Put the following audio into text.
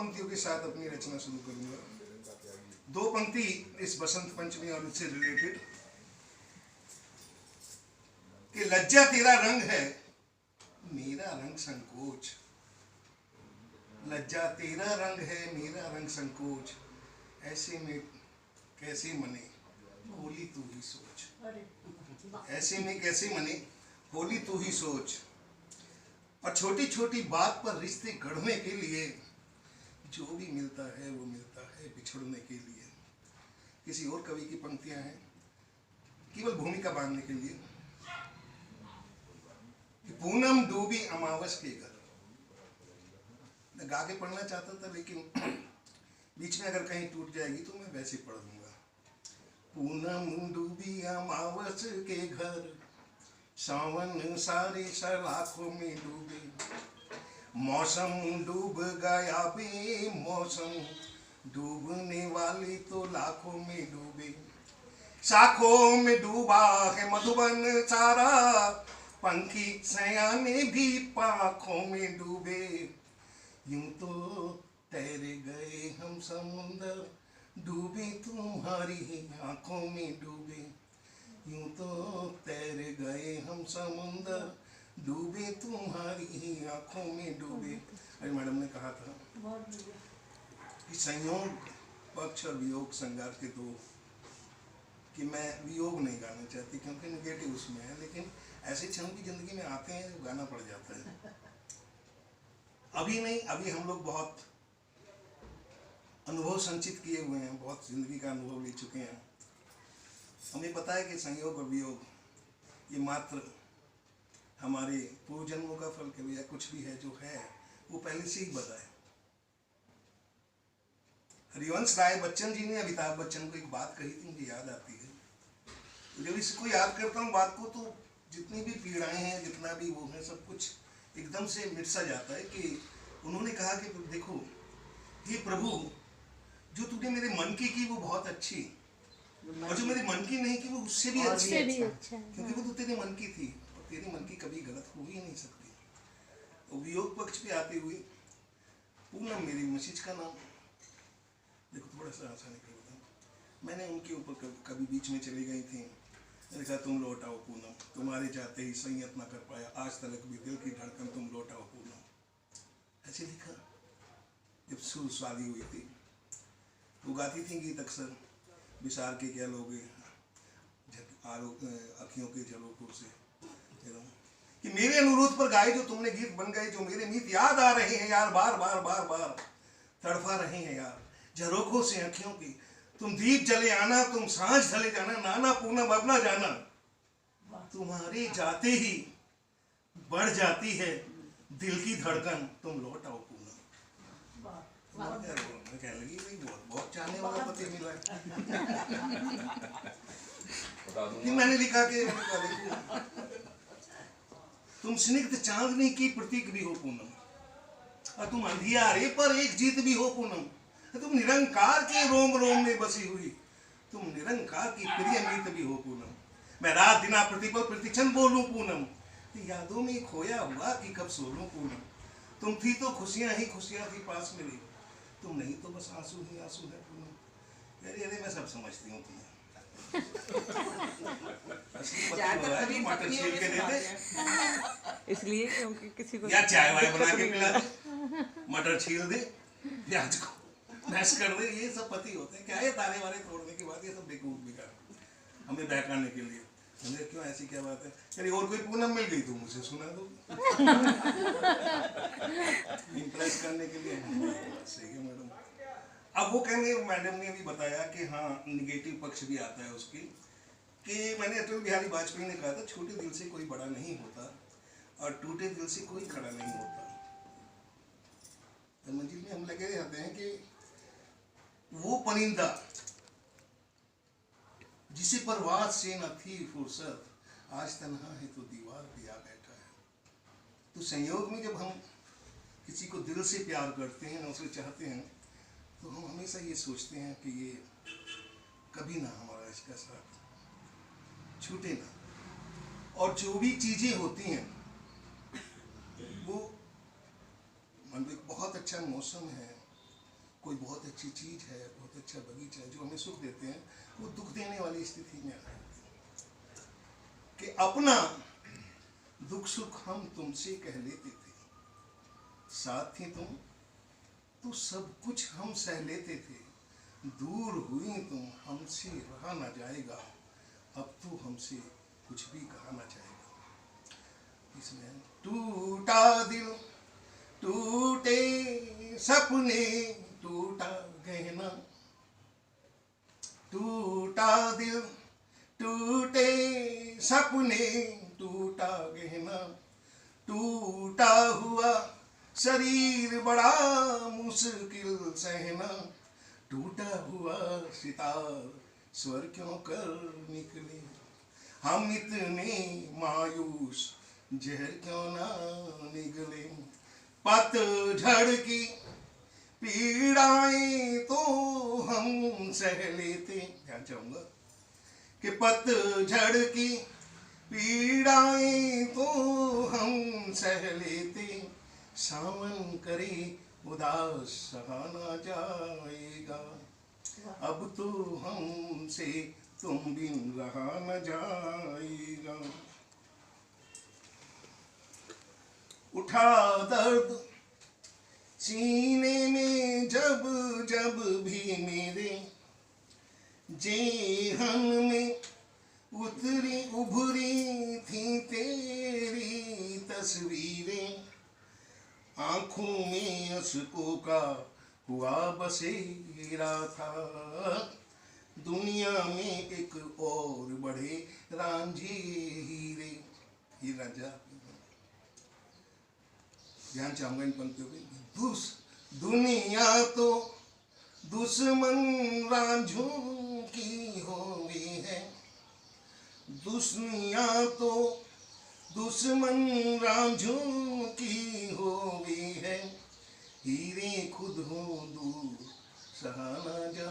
पंक्तियों के साथ अपनी रचना शुरू करूंगा। दो पंक्ति इस बसंत पंचमी और उससे रिलेटेड कि लज्जा तेरा रंग है, मेरा रंग संकोच। लज्जा तेरा रंग है, मेरा रंग संकोच। ऐसे में कैसे मने होली तू ही सोच। ऐसे में कैसे मने होली तू ही सोच। और छोटी छोटी बात पर रिश्ते गढ़ने के लिए जो भी मिलता है वो मिलता है बिछड़ने के लिए। किसी और कवि की पंक्तियां हैं केवल भूमिका बांधने के लिए कि पूनम डूबी अमावस के घर। मैं गा के पढ़ना चाहता था लेकिन बीच में अगर कहीं टूट जाएगी तो मैं वैसे पढ़ दूंगा। पूनम डूबी अमावस के घर, सावन सारे सलाखों में डूबे। मौसम डूब गया बे मौसम, डूबने वाले तो लाखों में डूबे। शाखों में डूबा है मधुबन सारा, पंखी सयाने भी पाखों में डूबे। यूं तो तैर गए हम समुंदर, डूबे तुम्हारी आंखों में डूबे। यूं तो तैर गए हम समुंदर, डूबे तुम्हारी आंखों में डूबे। अरे मैडम ने कहा था कि संयोग पक्ष और वियोग संगार के दो, कि मैं वियोग नहीं गाना चाहती क्योंकि निगेटिव उसमें है, लेकिन ऐसे क्षण की जिंदगी में आते हैं जो गाना पड़ जाता है। अभी नहीं, अभी हम लोग बहुत अनुभव संचित किए हुए हैं, बहुत जिंदगी का अनुभव ले चुके हैं। हमें पता है कि संयोग और वियोग ये मात्र हमारे पूर्व जन्मों का फल के या कुछ भी है जो है वो पहले से ही बता है। हरिवंश राय बच्चन जी ने अमिताभ बच्चन को एक बात कही थी, मुझे याद आती है। जब इसको याद करता हूँ बात को तो जितनी भी पीड़ाएं हैं, जितना भी वो है, सब कुछ एकदम से मिट सा जाता है। कि उन्होंने कहा कि देखो ये प्रभु, जो तूने मेरे मन की वो बहुत अच्छी, और जो मेरे मन की नहीं की वो उससे भी अच्छी है, क्योंकि वो तो तेरे मन की थी और तेरे मन की कभी गलत हो ही नहीं सकती। तो वियोग पक्ष पे आते हुए पूनम मेरी मिसेज का नाम, देखो थोड़ा सा आसानी कर बताऊँ, मैंने उनके ऊपर कभी बीच में चली गई थी, मैंने कहा तुम लौट आओ पूनम, तुम्हारे जाते ही संयत ना कर पाया, आज तक भी दिल की धड़कन, तुम लौट आओ पूनम। ऐसे लिखा। जब सुर शादी हुई थी वो गाती थी गीत अक्सर, विसार के क्या लोगे अखियों के झरोखों से, कि मेरे अनुरोध पर गाए जो तुमने गीत बन गए, जो मेरे मीत याद आ रहे हैं यार, बार बार बार बार तड़फा रहे हैं यार, झरोखों से अखियों की। तुम दीप जले आना, तुम सांझ ढले जाना, नाना पूनम अब ना जाना, तुम्हारे जाते ही बढ़ जाती है दिल की धड़कन, तुम लौट आओ पूनम। कहने लगी बहुत चाहने वाला पति मिला है। मैंने लिखा कि तुम स्निग्ध चांदनी की प्रतीक भी हो पूनम, और तुम अंधियारे पर एक जीत भी हो पूनम। तुम निरंकार के रोम रोम में बसी हुई, तुम निरंकार की प्रिय मीत भी हो पूनम। मैं रात दिना प्रतिपल प्रतिक्षण बोलूं पूनम, यादों में खोया हुआ कि कब सोलूं पूनम। तुम थी तो खुशियां ही खुशियां थी पास मेरी, तुम नहीं तो बस आंसू ही आंसू है पूनम। अरे मैं सब समझती हूँ तुम्हें। मटर छील के देते इसलिए क्योंकि किसी को या चाय वाय बना के पिला दे, मटर छील दे, प्याज को मैश कर दे, ये सब पति होते हैं। क्या है तारे वारे तोड़ने के बाद ये सब बेवकूफ बिगाड़ हमें बहकाने के लिए। हमने क्यों ऐसी क्या बात है, यानी और कोई पूनम मिल गई तो मुझे सुना दो इम्प्रेस करने के लिए। सही है मैडम। अब वो कहने, मैडम ने भी बताया कि हाँ निगेटिव पक्ष भी आता है उसकी, कि मैंने अटल बिहारी वाजपेयी ने कहा था छोटे दिल से कोई बड़ा नहीं होता और टूटे दिल से कोई खड़ा नहीं होता। तो मंजिल में हम लगे रहते हैं कि वो परिंदा जिसे परवाज से न थी फुर्सत, आज तन्हा है तो दीवार पे आ बैठा है। तो संयोग में जब हम किसी को दिल से प्यार करते हैं, उसे चाहते हैं, तो हम हमेशा ये सोचते हैं कि ये कभी ना हमारा इसका साथ छूटे ना। और जो भी चीजें होती हैं वो मान लो एक बहुत अच्छा मौसम है, कोई बहुत अच्छी चीज़ है, बहुत अच्छा बगीचा है जो हमें सुख देते हैं, वो दुख देने वाली स्थिति में आ जाते हैं कि अपना दुख सुख हम तुमसे कह लेते थे, साथ ही तुम तो सब कुछ हम सह लेते थे, दूर हुई तुम हमसे रहा न जाएगा, अब तो हमसे कुछ भी कहा न जाएगा। इसमें टूटा दिल टूटे सपने टूटा गहना, टूटा दिल टूटे सपने टूटा गहना, टूटा हुआ शरीर बड़ा मुश्किल सहना, टूटा हुआ सितार स्वर क्यों कर निकले, हम इतने मायूस जहर क्यों ना निगले, पतझड़ की पीड़ाएं तो हम सह लेते, ध्यान चाहूंगा कि पतझड़ की पीड़ाएं तो हम सह लेते, सावन करे उदास सहा ना जाएगा, अब तो हमसे तुम बिन रहा न जाएगा। उठा दर्द सीने में जब जब भी मेरे, जेहन में उभरी थी तेरी तस्वीरें, आंखों में अश्कों का हुआ बसेरा था, दुनिया में एक और बढ़े रांझे हीरे, हीर रांझा। ध्यान चाहूंगा इन पंक्तियों पे। दुनिया तो दुश्मन रांझों की हो गई है, दुनिया तो दुश्मन रांझों की हो गई है, हीरे खुद हो दूर सहा ना जा